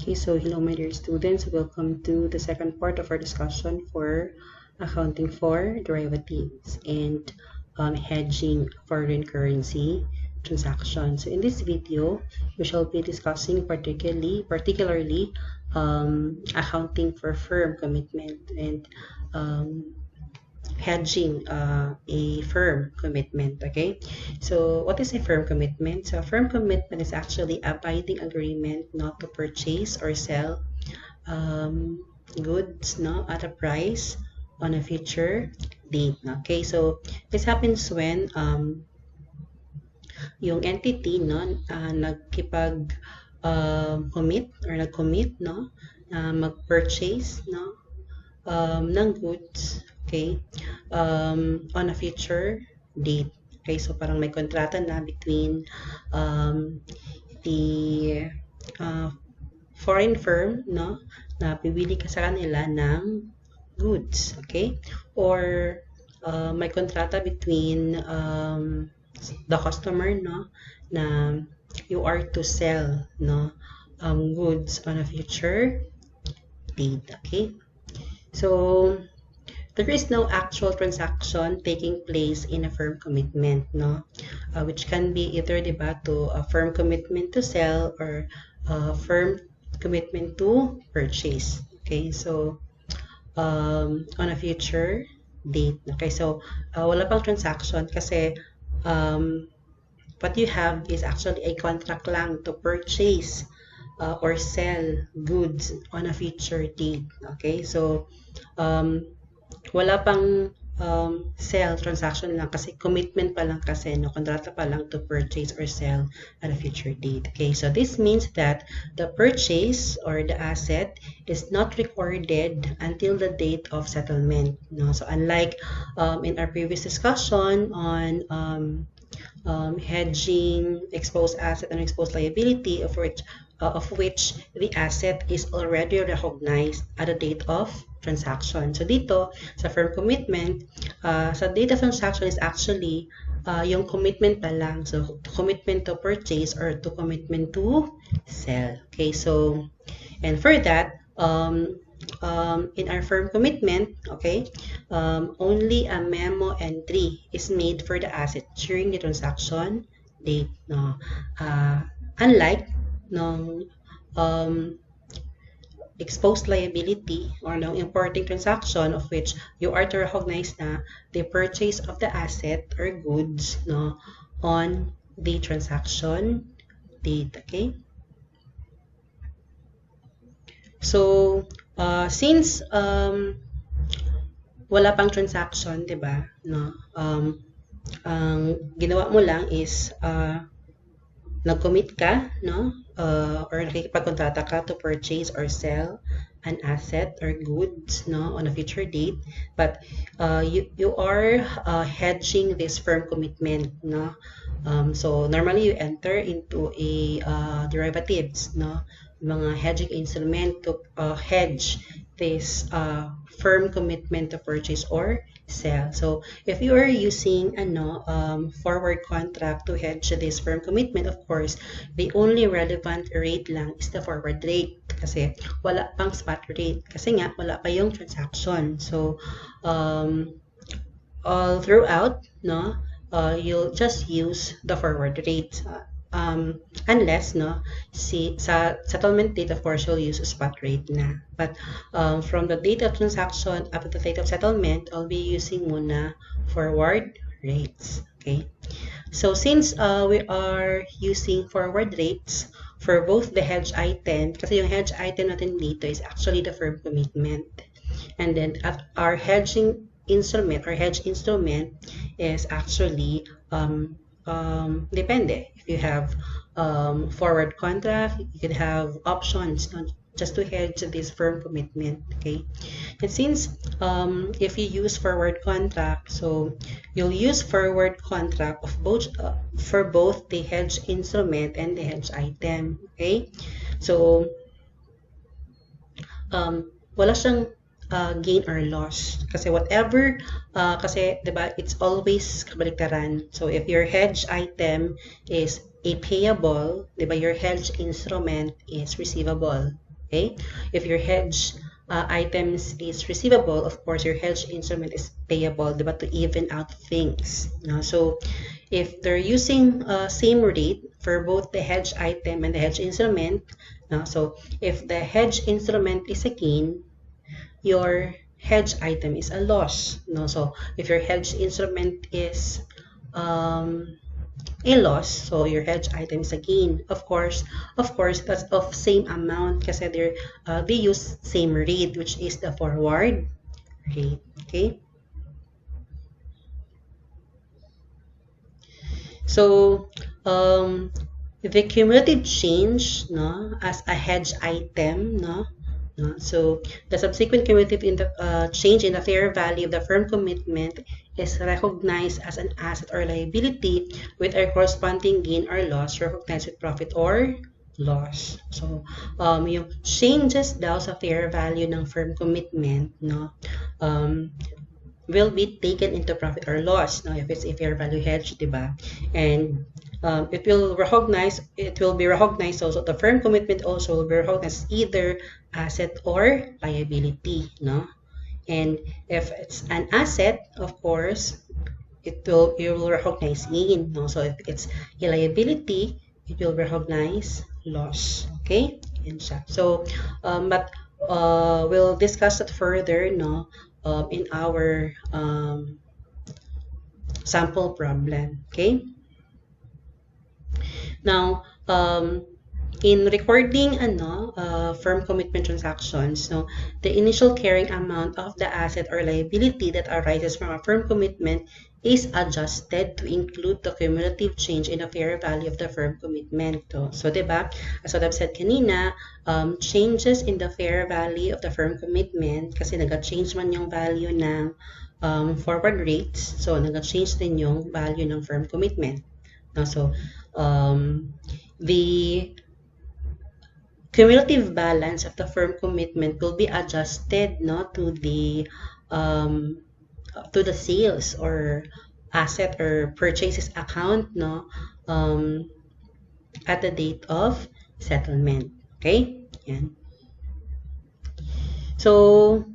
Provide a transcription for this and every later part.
Okay, so hello my dear students, welcome to the second part of our discussion for accounting for derivatives and hedging foreign currency transactions. So in this video, we shall be discussing particularly accounting for firm commitment and hedging a firm commitment. Okay, so what is a firm commitment? So a firm commitment is actually a binding agreement not to purchase or sell goods at a price on a future date. Okay, so this happens when yung entity nagkipag commit or nag-commit mag-purchase ng goods, okay, on a future date. Okay, so parang may kontrata na between the foreign firm na bibili ka sa kanila ng goods, okay, or may kontrata between the customer na you are to sell goods on a future date. Okay, so there is no actual transaction taking place in a firm commitment, which can be either to a firm commitment to sell or a firm commitment to purchase. Okay, so on a future date. Okay, so wala pang transaction kasi what you have is actually a contract lang to purchase or sell goods on a future date. Okay, so wala pang sell transaction lang kasi commitment pa lang kasi kontrata pa lang to purchase or sell at a future date. Okay, so this means that the purchase or the asset is not recorded until the date of settlement. So unlike in our previous discussion on hedging exposed asset and exposed liability, of which the asset is already recognized at the date of transaction. So dito, sa firm commitment, sa date of transaction is actually yung commitment pa lang. So commitment to purchase or to commitment to sell. Okay, so and for that, in our firm commitment, okay, only a memo entry is made for the asset during the transaction date. Unlike exposed liability or importing transaction, of which you are to recognize the purchase of the asset or goods on the transaction date. Okay, so since wala pang transaction, diba, ang ginawa mo lang is nag-commit ka, or nakikipagkontrata ka to purchase or sell an asset or goods on a future date, but you are hedging this firm commitment. So normally you enter into a derivatives, mga hedging instrument to hedge this firm commitment to purchase or sell. So if you are using forward contract to hedge this firm commitment, of course the only relevant rate lang is the forward rate kasi wala pang spot rate kasi nga wala pa yung transaction. So all throughout you'll just use the forward rate unless sa settlement date, of course you'll use a spot rate na, but from the date of transaction up to the date of settlement, I'll be using muna forward rates. Okay, so since we are using forward rates for both the hedge item, kasi yung hedge item natin dito is actually the firm commitment, and then our hedging instrument or hedge instrument is actually depende. If you have forward contract, you can have options just to hedge this firm commitment. Okay, and since if you use forward contract, so you'll use forward contract of both for both the hedge instrument and the hedge item. Okay, so wala siyang gain or loss kasi whatever kasi diba it's always kabaliktaran. So if your hedge item is a payable, diba, your hedge instrument is receivable. Okay? If your hedge items is receivable, of course, your hedge instrument is payable, diba, to even out things. No? So, if they're using same rate for both the hedge item and the hedge instrument, no? So, if the hedge instrument is a gain, your hedge item is a loss. No? So, if your hedge instrument is um, a loss, so your hedge item is a gain. Of course, that's of same amount kasi they use same rate, which is the forward rate. Okay. So, the cumulative change, no, as a hedge item, no, so the subsequent cumulative change in the fair value of the firm commitment is recognized as an asset or liability with a corresponding gain or loss recognized with profit or loss. So, yung changes daw sa fair value ng firm commitment, no, will be taken into profit or loss, no, if it's a fair value hedge, diba? And it will be recognized also, the firm commitment also will be recognized either asset or liability, no? And if it's an asset, of course, you will recognize gain, no? So if it's a liability, it will recognize loss, okay? Yan siya. So, but we'll discuss it further, no, in our sample problem, okay? Now, in recording firm commitment transactions, no, the initial carrying amount of the asset or liability that arises from a firm commitment is adjusted to include the cumulative change in the fair value of the firm commitment. So, diba, as what I've said kanina, changes in the fair value of the firm commitment, kasi nag-change man yung value ng forward rates, so nag-change din yung value ng firm commitment. No? So, the cumulative balance of the firm commitment will be adjusted, no, to the sales or asset or purchases account, no, at the date of settlement. Okay? Yan. So,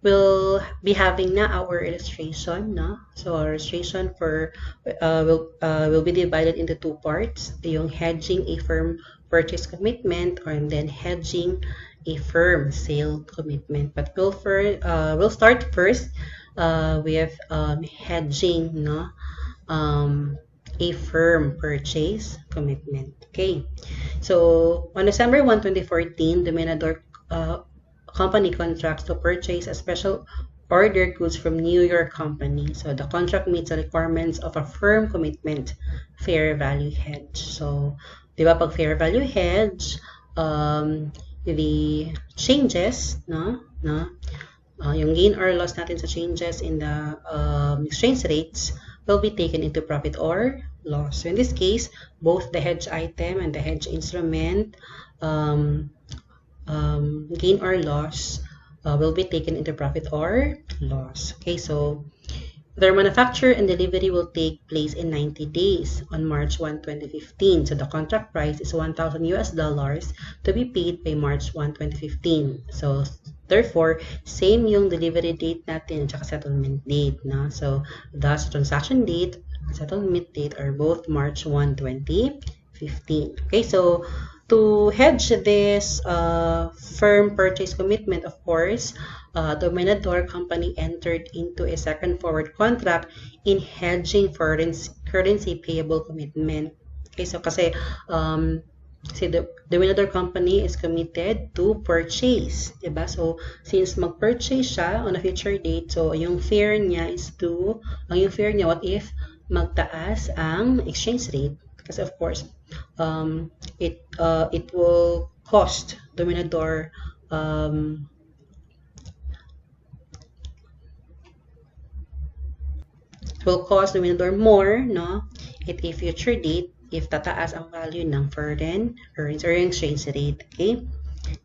we'll be having na our illustration, no? So, our illustration will be divided into two parts. Yung hedging a firm purchase commitment, or then hedging a firm sale commitment. But we'll start first with hedging, no, a firm purchase commitment. Okay. So on December 1, 2014, the Menador company contracts to purchase a special order goods from New York company. So the contract meets the requirements of a firm commitment fair value hedge. So, di ba, pag fair value hedge, the changes, yung gain or loss natin sa changes in the exchange rates will be taken into profit or loss. So in this case, both the hedge item and the hedge instrument gain or loss will be taken into profit or loss. Okay, so their manufacture and delivery will take place in 90 days on March 1, 2015. So the contract price is $1,000 to be paid by March 1, 2015. So therefore, same yung delivery date natin at settlement date. No? So thus, transaction date and settlement date are both March 1, 2015. Okay, so to hedge this firm purchase commitment, of course, the Menador company entered into a second forward contract in hedging currency payable commitment. Okay, so kasi the Menador company is committed to purchase, diba? So since mag-purchase siya on a future date, so yung fear niya what if magtaas ang exchange rate? Kasi of course, it will cost the Menador more, no, at a future date if tataas ang value ng foreign currency or exchange rate. Okay?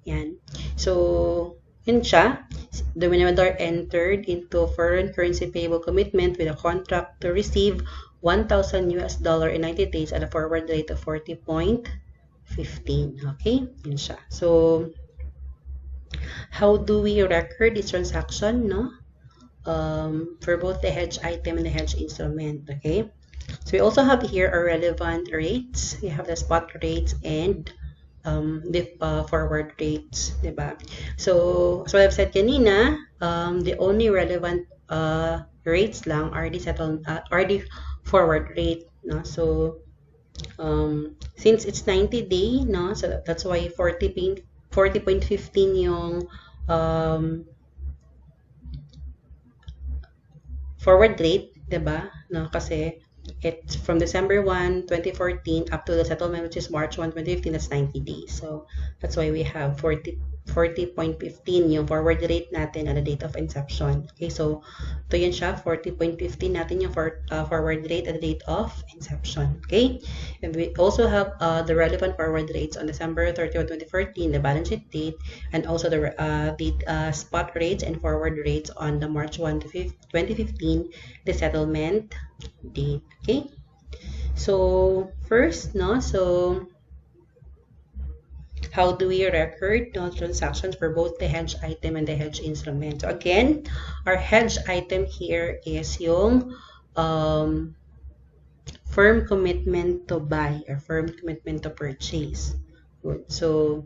Yan. So, yun siya. The Menador entered into foreign currency payable commitment with a contract to receive $1,000 in 90 days at a forward rate of 40.5 15. Okay? Yun siya. So, how do we record this transaction, no? For both the hedge item and the hedge instrument, okay? So we also have here our relevant rates. We have the spot rates and the forward rates, diba? So, as what I've said kanina, the only relevant rates lang are the forward rate, no? So, since it's 90 day, no? So that's why 40.15 yung forward rate, 'di ba? No, kasi it's from December 1, 2014 up to the settlement, which is March 1, 2015. That's 90 days. So that's why we have 40.15 yung forward rate natin at the date of inception. Okay, so ito yun siya, 40.15 natin yung forward rate at the date of inception. Okay, and we also have the relevant forward rates on December 31, 2014, the balance sheet date, and also the spot rates and forward rates on the March 1 to 2015, the settlement date. Okay, so first, no, so how do we record transactions for both the hedge item and the hedge instrument? So again, our hedge item here is yung firm commitment to buy or firm commitment to purchase. Good. So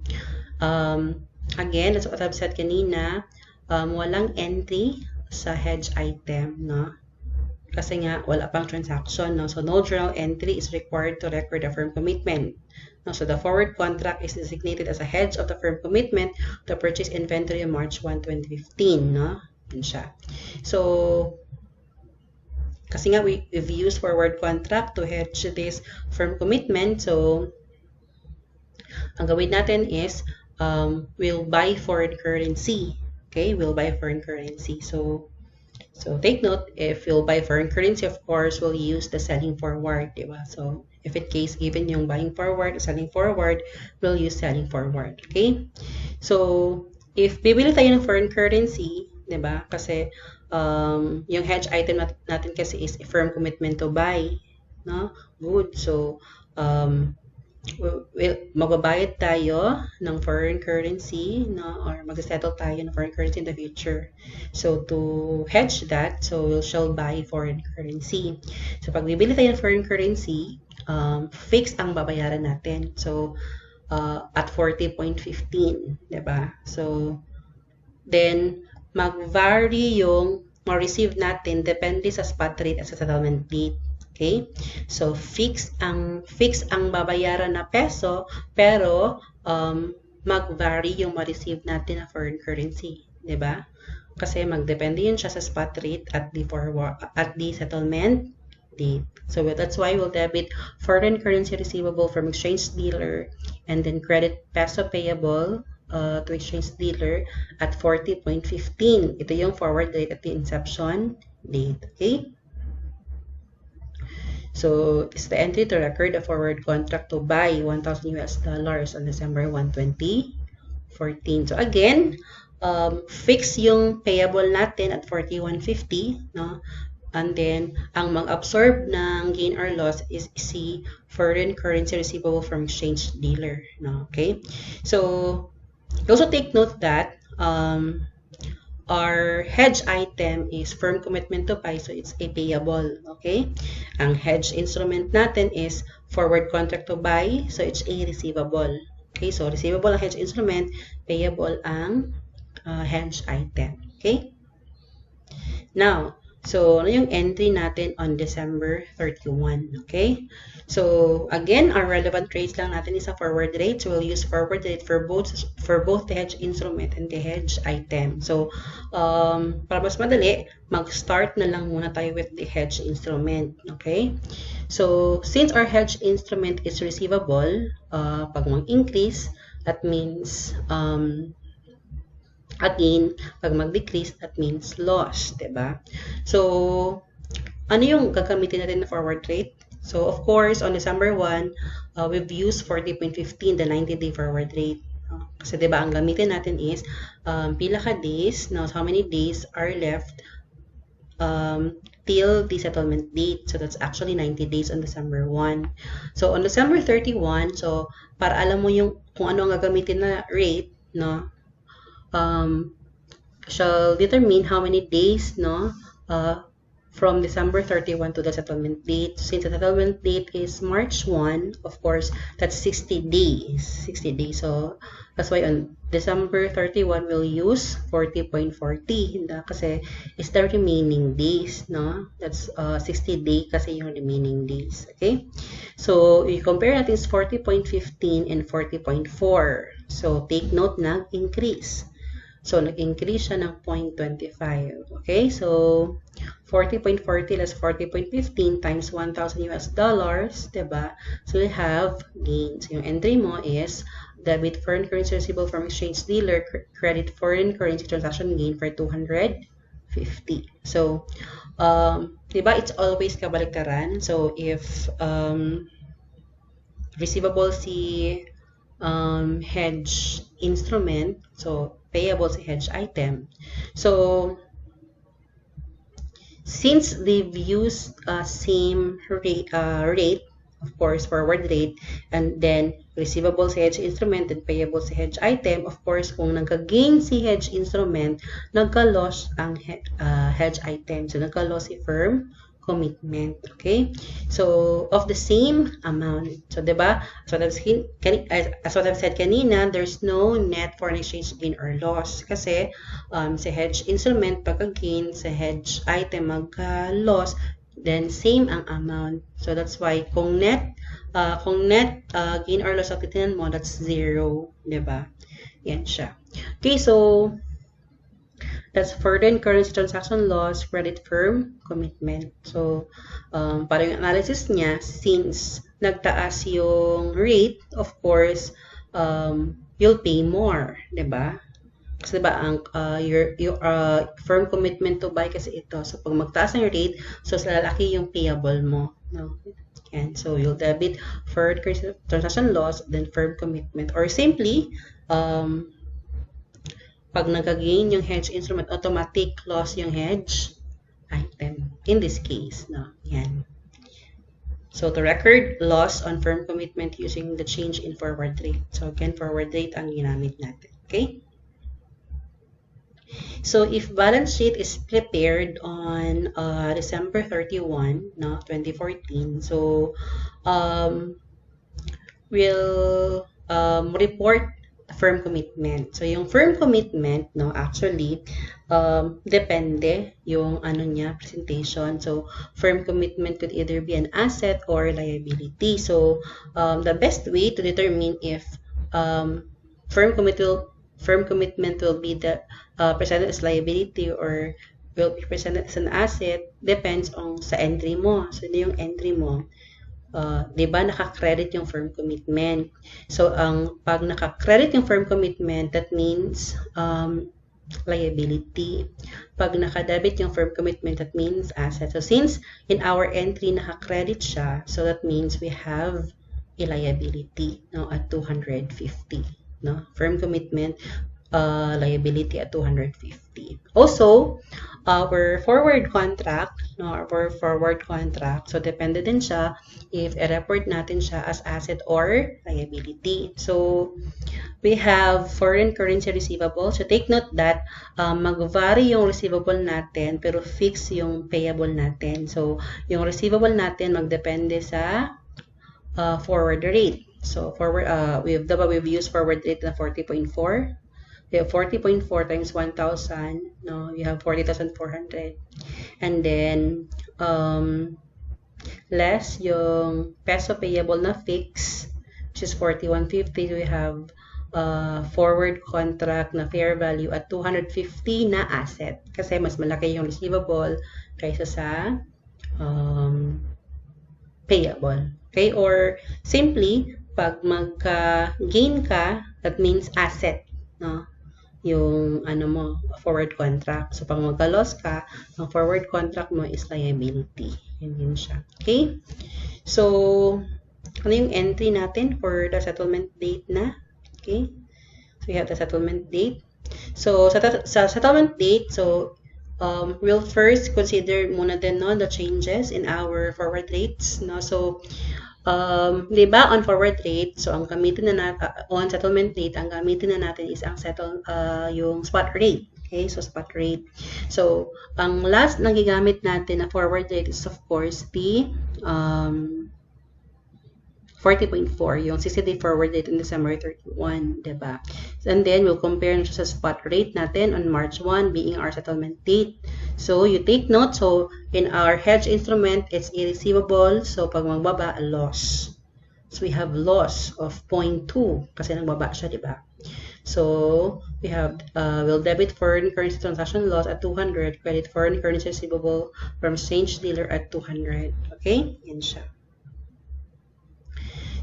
again, that's what I've said kanina, walang entry sa hedge item, no? Kasi nga, wala pang transaction, no? So, no journal entry is required to record a firm commitment. No? So, the forward contract is designated as a hedge of the firm commitment to purchase inventory on March 1, 2015, no? Yun siya. So, kasi nga, we've used forward contract to hedge this firm commitment. So, ang gawin natin is, we'll buy foreign currency. Okay? We'll buy foreign currency. So take note, if you'll buy foreign currency, of course, we'll use the selling forward, diba? So, if in case given yung buying forward, selling forward, we'll use selling forward, okay? So, if bibili tayo ng foreign currency, diba? Kasi, yung hedge item natin kasi is a firm commitment to buy, no? Good. So, magbabayad tayo ng foreign currency, no? Or mag-settle tayo ng foreign currency in the future. So, to hedge that, so we shall buy foreign currency. So, pag bibili tayo ng foreign currency, fixed ang babayaran natin. So, at 40.15, diba? So, then, mag-vary yung ma-receive natin depende sa spot rate at sa settlement date. Okay? So, fix ang babayaran na peso, pero mag-vary yung ma-receive natin na foreign currency. Diba? Kasi magdepende yun siya sa spot rate at the settlement date. So, that's why we'll debit foreign currency receivable from exchange dealer and then credit peso payable to exchange dealer at 40.15. Ito yung forward rate at the inception date. Okay? So, it's the entry to record a forward contract to buy $1,000 on December 1, 2014. So, again, fix yung payable natin at 41.50, no? And then, ang mag-absorb ng gain or loss is si foreign currency receivable from exchange dealer, no? Okay? So, also take note that our hedge item is firm commitment to buy, so it's a payable, okay? Ang hedge instrument natin is forward contract to buy, so it's a receivable. Okay, so receivable ang hedge instrument, payable ang hedge item, okay? Now, so ano yung entry natin on December 31, okay? So, again, our relevant rates lang natin is a forward rate. So, we'll use forward rate for both the hedge instrument and the hedge item. So, para mas madali, mag-start na lang muna tayo with the hedge instrument. Okay? So, since our hedge instrument is receivable, pag mag-increase, that means, again, pag mag-decrease, that means loss. Diba? So, ano yung gagamitin natin na forward rate? So, of course, on December 1, we've used 40.15, the 90-day forward rate. Kasi, diba, ang gamitin natin is pila ka days, now how many days are left till the settlement date. So that's actually 90 days on December 1. So on December 31, so para alam mo yung kung ano ang gagamitin na rate, no? Shall determine how many days, no? From December 31 to the settlement date. Since the settlement date is March 1, of course, that's 60 days. 60 days. So, that's why on December 31, we'll use 40.40. Kasi it's the remaining days, no? That's 60 days kasi yung remaining days. Okay? So, you compare natin is 40.15 and 40.4. So, take note na increase. So, nag-increase siya ng 0.25. Okay? So, 40.40 less 40.15 times 1,000 US dollars, diba? So, we have gains. Yung entry mo is debit foreign currency receivable from exchange dealer, credit foreign currency transaction gain for 250. So, diba? It's always kabaliktaran. So, if receivable si hedge instrument, so payable si hedge item. So, since they've used same rate, of course, forward rate, and then receivable si hedge instrument and payable si hedge item, of course, kung nagka-gain si hedge instrument, nagka-loss ang hedge item. So, nagka-loss si firm commitment. Okay? So, of the same amount. So, diba? As what I've said kanina, there's no net foreign exchange gain or loss. Kasi, sa hedge instrument, pagka-gain, sa hedge item, magka-loss, then same ang amount. So, that's why, kung net gain or loss ang titinan mo, that's 0. Diba? Yan siya. Okay, so, that's foreign currency transaction loss, credit firm commitment. So, para yung analysis niya, since nagtaas yung rate, of course, you'll pay more, diba? Kasi diba, ang your firm commitment to buy kasi ito. So, pag magtaas ang rate, so lalaki yung payable mo. No? And so, you'll debit foreign currency transaction loss, then firm commitment. Or simply, pag nagka-gain yung hedge instrument, automatic loss yung hedge item. In this case, no? Yan. So, to record loss on firm commitment using the change in forward rate. So, again, forward rate ang ginamit natin. Okay? So, if balance sheet is prepared on December 31, no, 2014, so, we'll report firm commitment. So, yung firm commitment, no, actually, depende yung ano niya, presentation. So, firm commitment could either be an asset or liability. So, the best way to determine if firm commitment will be presented as liability or will be presented as an asset depends on sa entry mo. So, yung entry mo. Diba, naka-credit yung firm commitment. So, pag naka-credit yung firm commitment, that means liability. Pag naka-debit yung firm commitment, that means asset. So, since in our entry naka-credit siya, so that means we have a liability, no, at 250. No? Firm commitment, liability at 250. Also, our forward contract, so depende din siya if i-report natin siya as asset or liability. So, we have foreign currency receivable. So, take note that mag-vary yung receivable natin pero fix yung payable natin. So, yung receivable natin magdepende sa forward rate. So, we've used forward rate na 40.4. You have 40.4 times 1,000, no? You have 40,400. And then, less yung peso payable na fix, which is 41.50. We have forward contract na fair value at 250 na asset. Kasi mas malaki yung receivable kaysa sa payable. Okay? Or, simply, pag magka-gain ka, that means asset, no? Yung forward contract. So, pag magka-loss ka, ang forward contract mo is liability. Yun siya. Okay? So, ano yung entry natin for the settlement date na? Okay? So, we have the settlement date. So, sa settlement date, so, we'll first consider muna din, no, the changes in our forward rates, no? So, di ba, on forward rate, so ang gamitin na natin, on settlement rate, ang gamitin na natin is ang yung spot rate. Okay, so spot rate. So, ang last na gigamit natin na forward rate is of course the 40.4, yung 60-day forward date on December 31, diba? And then, we'll compare na siya sa spot rate natin on March 1 being our settlement date. So, you take note, so in our hedge instrument, it's irreceivable. So, pag magbaba, a loss. So, we have loss of 0.2 kasi nagbaba siya, diba? So, we have, we'll debit foreign currency transaction loss at 200, credit foreign currency receivable from exchange dealer at 200. Okay? Yan siya.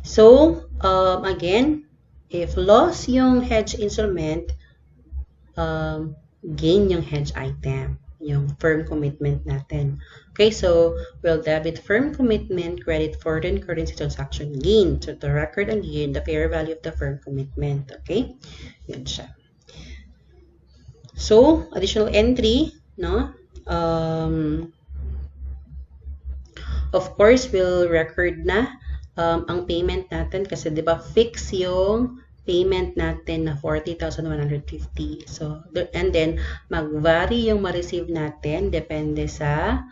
So, again, if loss yung hedge instrument, gain yung hedge item, yung firm commitment natin. Okay, so we'll debit firm commitment, credit foreign currency transaction gain. So, the record and gain, the fair value of the firm commitment. Okay, yun siya. So, additional entry, no? Of course, we'll record na ang payment natin kasi 'di ba fix yung payment natin na 40,150. So and then mag-vary yung ma-receive natin depende sa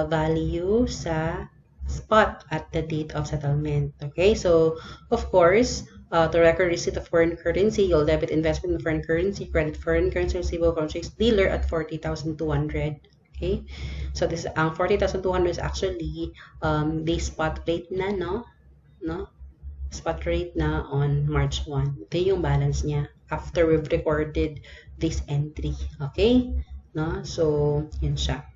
value sa spot at the date of settlement. Okay? So of course, to record receipt of foreign currency, you'll debit investment in foreign currency, credit foreign currency receivable from exchange dealer at 40,200. Okay? So this ang 40,200 is actually the spot rate na, no? Spot rate na on March 1. Ito yung balance niya after we've recorded this entry. Okay? No? So, yun siya.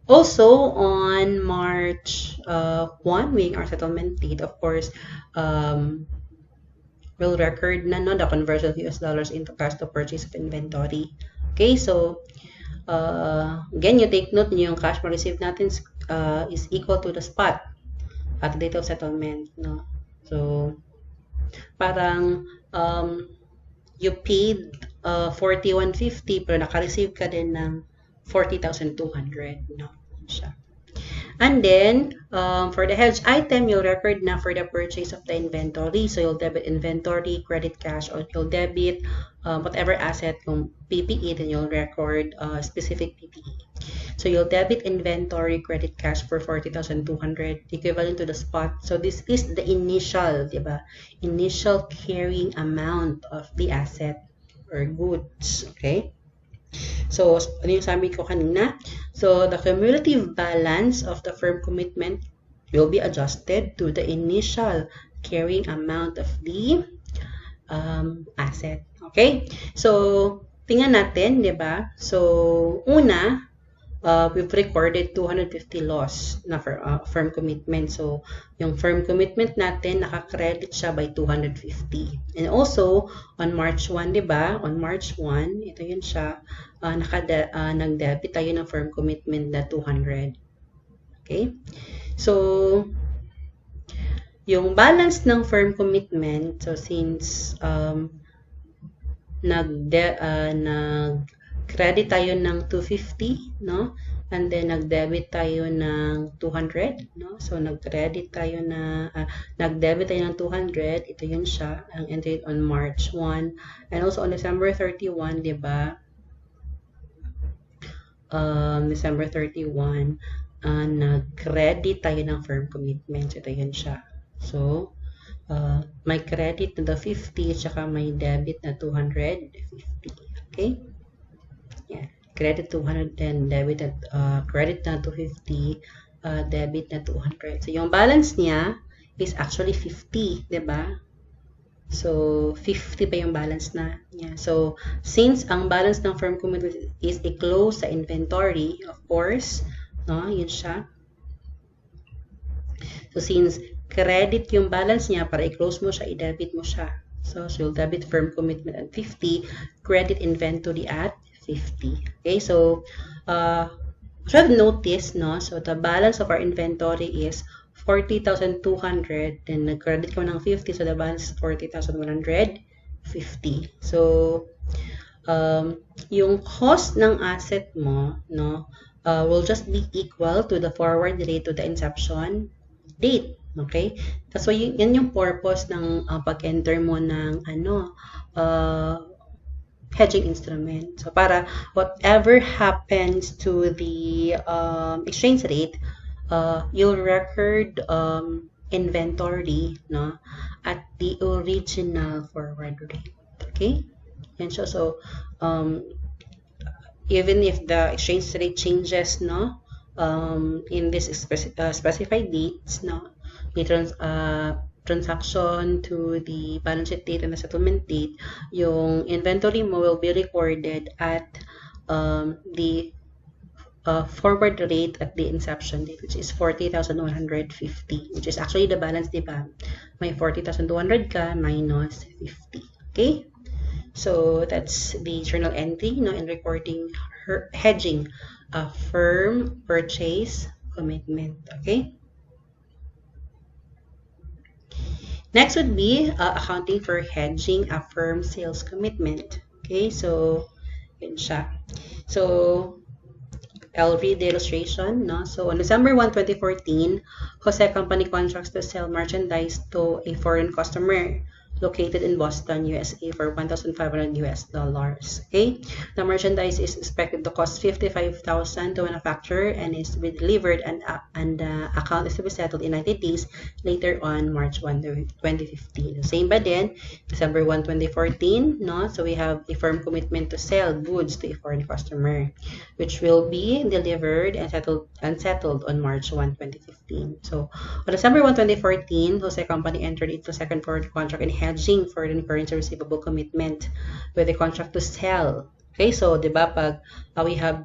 Also, on March 1, being our settlement date, of course, we'll record na, no, the conversion of US dollars into cash to purchase of inventory. Okay? So, again, you take note yung cash ma-receive natin is equal to the spot at the date of settlement, no? So, parang you paid 4150 pero naka-receive ka din ng 40,200, no? Siya. And then, for the hedge item, you'll record na for the purchase of the inventory. So, you'll debit inventory, credit cash, or you'll debit whatever asset kung PPE, then you'll record specific PPE. So, you'll debit inventory, credit cash for 40,200, equivalent to the spot. So, this is the initial, diba? Initial carrying amount of the asset or goods, okay? So, ano yung sabi ko kanina? So, the cumulative balance of the firm commitment will be adjusted to the initial carrying amount of the asset. Okay? So, tingnan natin, di ba? So, una, we've recorded 250 loss na firm commitment. So, yung firm commitment natin, naka-credit siya by 250. And also, on March 1, di ba? On March 1, ito yun siya, nag-debit tayo ng firm commitment na 200. Okay? So, yung balance ng firm commitment, so since nag-credit tayo ng 250, no? And then nag-debit tayo ng 200, no? So nag-credit tayo na nag-debit tayo ng 200, ito yun siya, ang entry on March 1. And also on December 31, 'di ba? December 31, nag-credit tayo ng firm commitment. Ito yun siya. So, may credit na 50 at saka may debit na 250. Okay? Yeah. Credit 200 and debit at credit na 250, debit na 200. So, yung balance niya is actually 50, 'di ba? So, 50 pa yung balance na niya. So, since ang balance ng firm commitment is i-close sa inventory, of course, no, yun siya. So, since credit yung balance niya, para i-close mo siya, i-debit mo siya. So, you'll debit firm commitment at 50, credit inventory at 50. Okay, so, should notice, no, so the balance of our inventory is 40,200, then nag-credit ko ng 50, so the balance is 40,150. So, yung cost ng asset mo, no, will just be equal to the forward rate to the inception date. Okay? That's why yan yung purpose ng pag-enter mo ng uh, hedging instrument. So, para whatever happens to the exchange rate, you'll record inventory, no, at the original forward rate. Okay? And so even if the exchange rate changes, no, in this specified dates, no, the transaction to the balance sheet date and the settlement date, yung inventory mo will be recorded at the forward rate at the inception date, which is 40,150, which is actually the balance, di ba? May 40,200 ka minus 50. Okay? So that's the journal entry, no, in recording hedging a firm purchase commitment. Okay. Next would be accounting for hedging a firm sales commitment. Okay, so yun siya. So I'll read the illustration. No? So on December 1, 2014, Jose Company contracts to sell merchandise to a foreign customer located in Boston, USA for $1,500 US. Okay, the merchandise is expected to cost $55,000 to manufacture and is to be delivered, and the account is to be settled in 90 days later on March 1, 2015. Same ba din, December 1, 2014, no? So we have a firm commitment to sell goods to a foreign customer, which will be delivered and settled on March 1, 2015. So on December 1, 2014, Jose Company entered into a second forward contract in hedging foreign currency receivable commitment with a contract to sell. Okay, so diba pag we have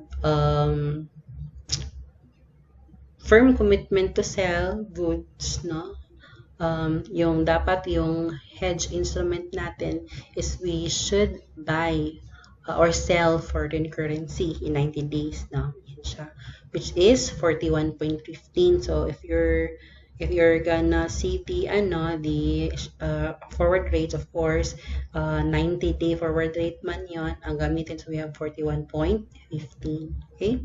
firm commitment to sell goods, no? Yung dapat yung hedge instrument natin is we should buy or sell foreign currency in 90 days, no? Yan siya, which is 41.15. So if you're gonna see the forward rates, of course, 90-day forward rate man yon ang gamitin. So we have 41.15. Okay?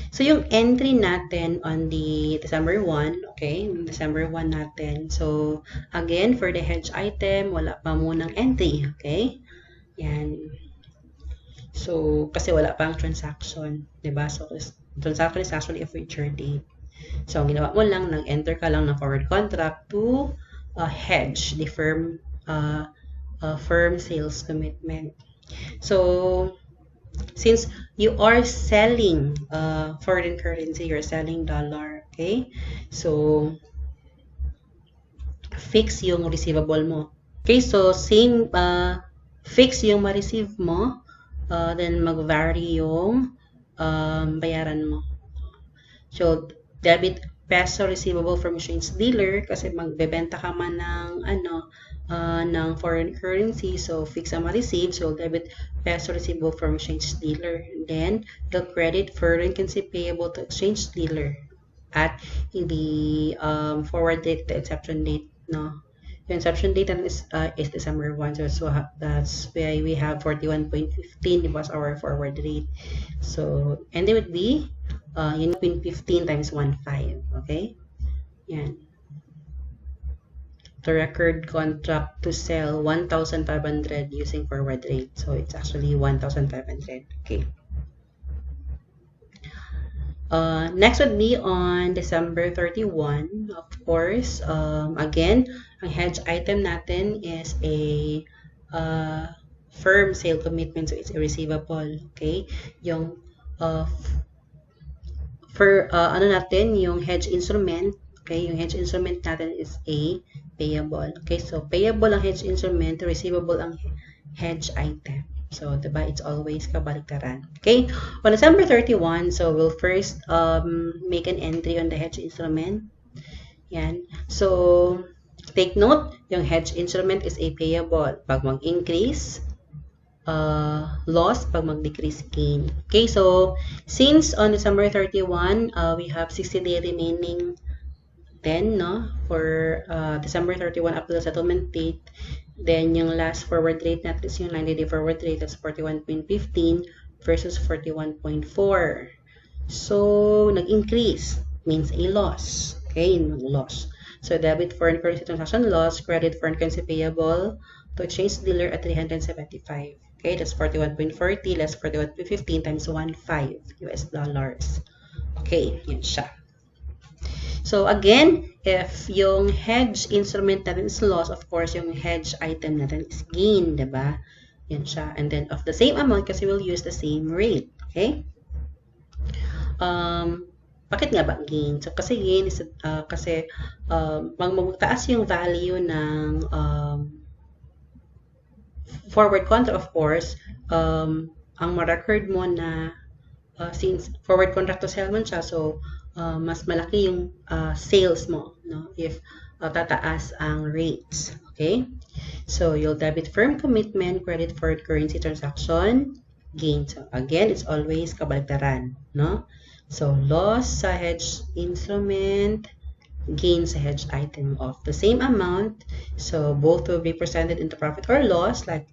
So yung entry natin on the December 1, okay? December 1 natin. So again, for the hedge item, wala pa munang entry, okay? Yan. So kasi wala pang transaction, 'di ba? So transaction is actually a future date. So, ang ginawa mo lang, nag-enter ka lang ng forward contract to hedge the firm sales commitment. So, since you are selling foreign currency, you're selling dollar, okay? So, fix yung receivable mo. Okay, so same, fix yung ma-receive mo, then mag-vary yung bayaran mo. So, debit peso receivable from exchange dealer kasi magbebenta ka man ng ng foreign currency, so fix ang ma-receive, so debit peso receivable from exchange dealer. And then the credit foreign currency payable to exchange dealer at the forward date, the inception date, no. The inception date is December 1, so that's why we have 41.15. It was our forward rate. So, and it would be yun 15 times 1.5, okay? Yan. The record contract to sell 1,500 using forward rate. So, it's actually 1,500, okay? Next would be on December 31, of course. Again, ang hedge item natin is a firm sale commitment, so it's a receivable, okay? Yung natin, yung hedge instrument, okay? Yung hedge instrument natin is a payable, okay? So, payable ang hedge instrument, receivable ang hedge item. So, diba, it's always kabaliktaran. Okay? On December 31, so we'll first make an entry on the hedge instrument. Yan. So, take note, yung hedge instrument is a payable. Pag mag-increase, loss. Pag mag-decrease, gain. Okay? So, since on December 31, we have 60-day remaining 10, no? For December 31 up to the settlement date. Then, yung last forward rate natin is yung 90-day forward rate. That's 41.15 versus 41.4. So, nag-increase means a loss. Okay, loss. So, debit foreign currency transaction loss, credit foreign currency payable to exchange dealer at 375. Okay, that's 41.40 less 41.15 times 1.5 US dollars. Okay, yun siya. So, again, if yung hedge instrument natin is loss, of course, yung hedge item natin is gain, diba? Yan siya. And then, of the same amount, kasi we'll use the same rate. Okay? Bakit nga ba gain? So, kasi gain is, kasi, magtaas yung value ng forward contract, of course, ang ma-record mo na since forward contract to sell man siya, so mas malaki yung sales mo, no? If tataas ang rates. Okay? So, you'll debit firm commitment, credit forward currency transaction, gain. So, again, it's always kabaligtaran, no? So, loss sa hedge instrument, gain sa hedge item of the same amount. So, both will be presented into profit or loss, like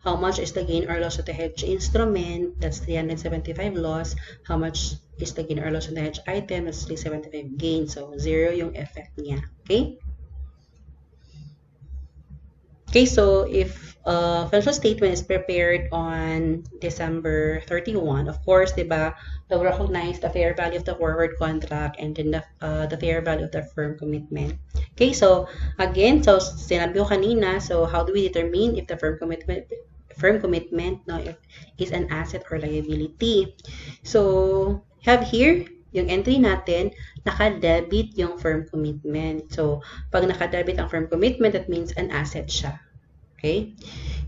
how much is the gain or loss of the hedge instrument? That's 375 loss. How much is the gain or loss of the hedge item? That's 375 gain. So, 0 yung effect niya. Okay? Okay, so if financial statement is prepared on December 31, of course, diba, they'll recognize the fair value of the forward contract and then the fair value of the firm commitment. Okay, so again, so sinabi ko kanina, so how do we determine if the firm commitment no, is an asset or liability? So, have here, yung entry natin, naka-debit yung firm commitment. So, pag naka-debit ang firm commitment, that means an asset siya. Okay?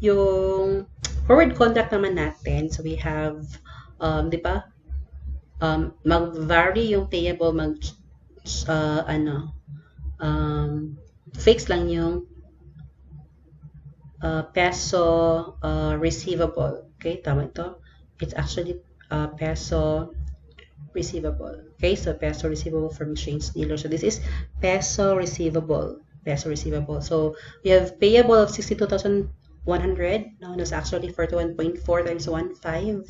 Yung forward contract naman natin, so we have, di ba, mag-vary yung payable, fix lang yung peso receivable. Okay, tama ito. It's actually peso receivable. Okay, so peso receivable from exchange dealer. So this is peso receivable. Peso receivable. So we have payable of 62,100. No, that's actually 41.4 times 1.5.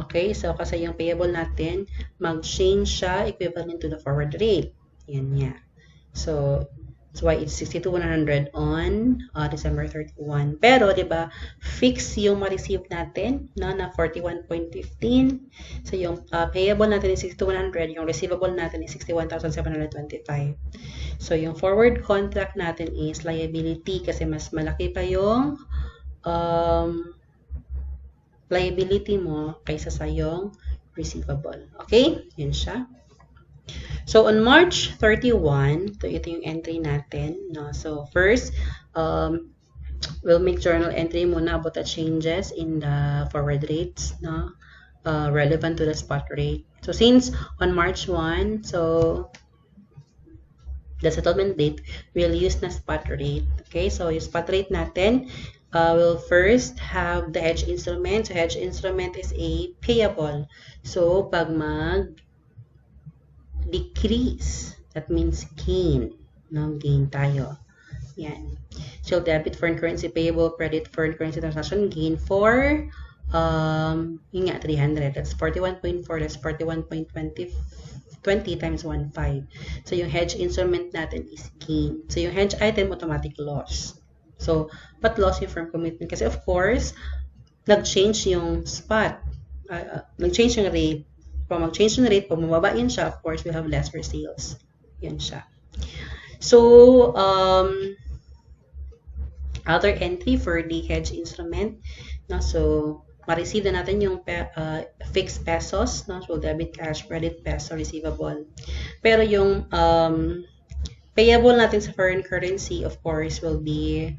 Okay, so kasi yung payable natin, mag-change siya equivalent to the forward rate. Yan niya. So that's why it's 62,100 on December 31. Pero, di ba, fix yung ma-receive natin no, na 41.15. So, yung payable natin is 62,100. Yung receivable natin is 61,725. So, yung forward contract natin is liability kasi mas malaki pa yung liability mo kaysa sa yung receivable. Okay? Yun siya. So, on March 31, so ito yung entry natin. No? So, first, we'll make journal entry muna about the changes in the forward rates no? Relevant to the spot rate. So, since on March 1, so the settlement date, we'll use na spot rate. Okay, so yung spot rate natin, we'll first have the hedge instrument. So, hedge instrument is a payable. So, pag decrease, that means gain. No, gain tayo. Yan. So, debit foreign currency payable, credit foreign currency transaction gain for, yun nga, 300. That's 41.4. That's 41.20 times 1.5. So, yung hedge instrument natin is gain. So, yung hedge item, automatic loss. So, but loss yung firm commitment? Kasi, of course, nag-change yung spot. Nag-change yung rate. Pag mag-change yung rate, pag mababa yun siya, of course, we have lesser sales. Yun siya. So, other entry for the hedge instrument. No? So, ma-receive na natin yung fixed pesos. No? So, debit cash, credit peso, receivable. Pero yung payable natin sa foreign currency, of course, will be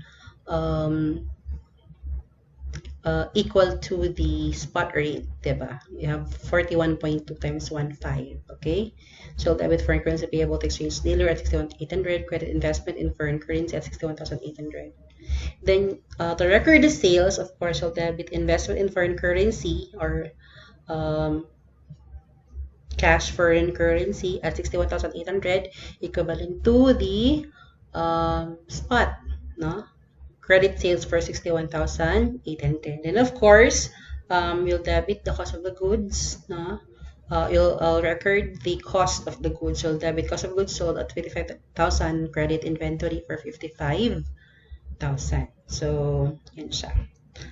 equal to the spot rate, diba? You have 41.2 times 1.5, okay? So, debit foreign currency payable to exchange dealer at 61,800, credit investment in foreign currency at 61,800. Then, to record the sales, of course, you'll debit investment in foreign currency or cash foreign currency at 61,800, equivalent to the spot, no? Credit sales for 61,810. And of course, you'll debit the cost of the goods, no? You'll record the cost of the goods. You'll debit cost of goods sold at 55,000, credit inventory for 55,000. So, yan siya.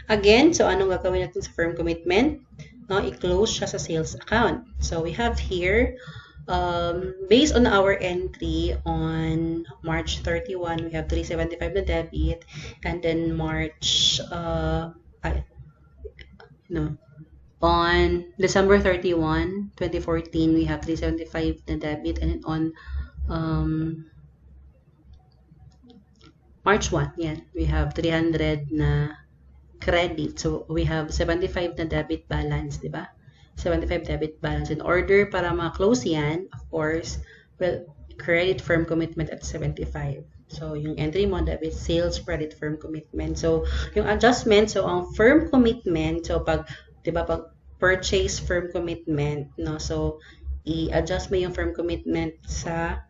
Again, so anong gagawin natin sa firm commitment? No, i-close siya sa sales account. So, we have here, based on our entry on March 31, we have 375 na debit, and then on December 31, 2014, we have 375 na debit, and then on March 1, yan, we have 300 na credit. So, we have 75 na debit balance, di ba? 75 debit balance. In order para ma-close yan, of course, well, credit firm commitment at 75. So, yung entry mo, debit sales, credit firm commitment. So, yung adjustment, so ang firm commitment, so pag, di ba, pag purchase firm commitment, no? So, i-adjust mo yung firm commitment sa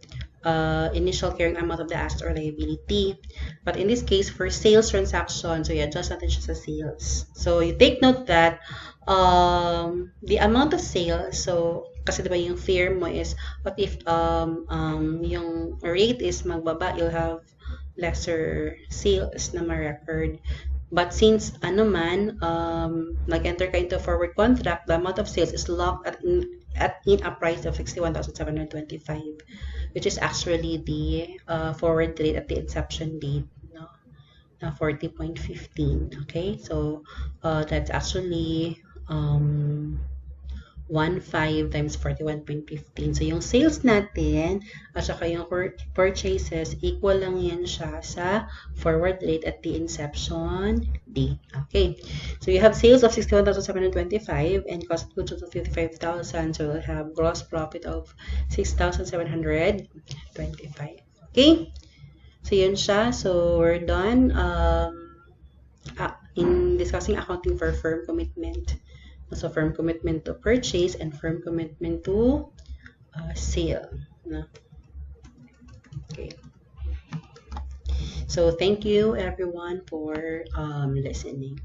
initial carrying amount of the asset or liability. But in this case, for sales transaction, so i-adjust natin siya sa sales. So, you take note that the amount of sales, so, kasi diba yung fear mo is, what if yung rate is magbaba, you'll have lesser sales na ma-record. But since nag-enter ka into a forward contract, the amount of sales is locked in a price of 61,725, which is actually the forward rate at the inception date, no? Na 40.15. Okay, so that's actually 1.5 times 41.15. So, yung sales natin at saka yung purchases, equal lang yan siya sa forward rate at the inception date. Okay. So, you have sales of 61,725 and cost of goods of 55,000. So, we'll have gross profit of 6,725. Okay. So, yun siya. So, we're done in discussing accounting for firm commitment. So, firm commitment to purchase and firm commitment to sale. No? Okay. So, thank you everyone for listening.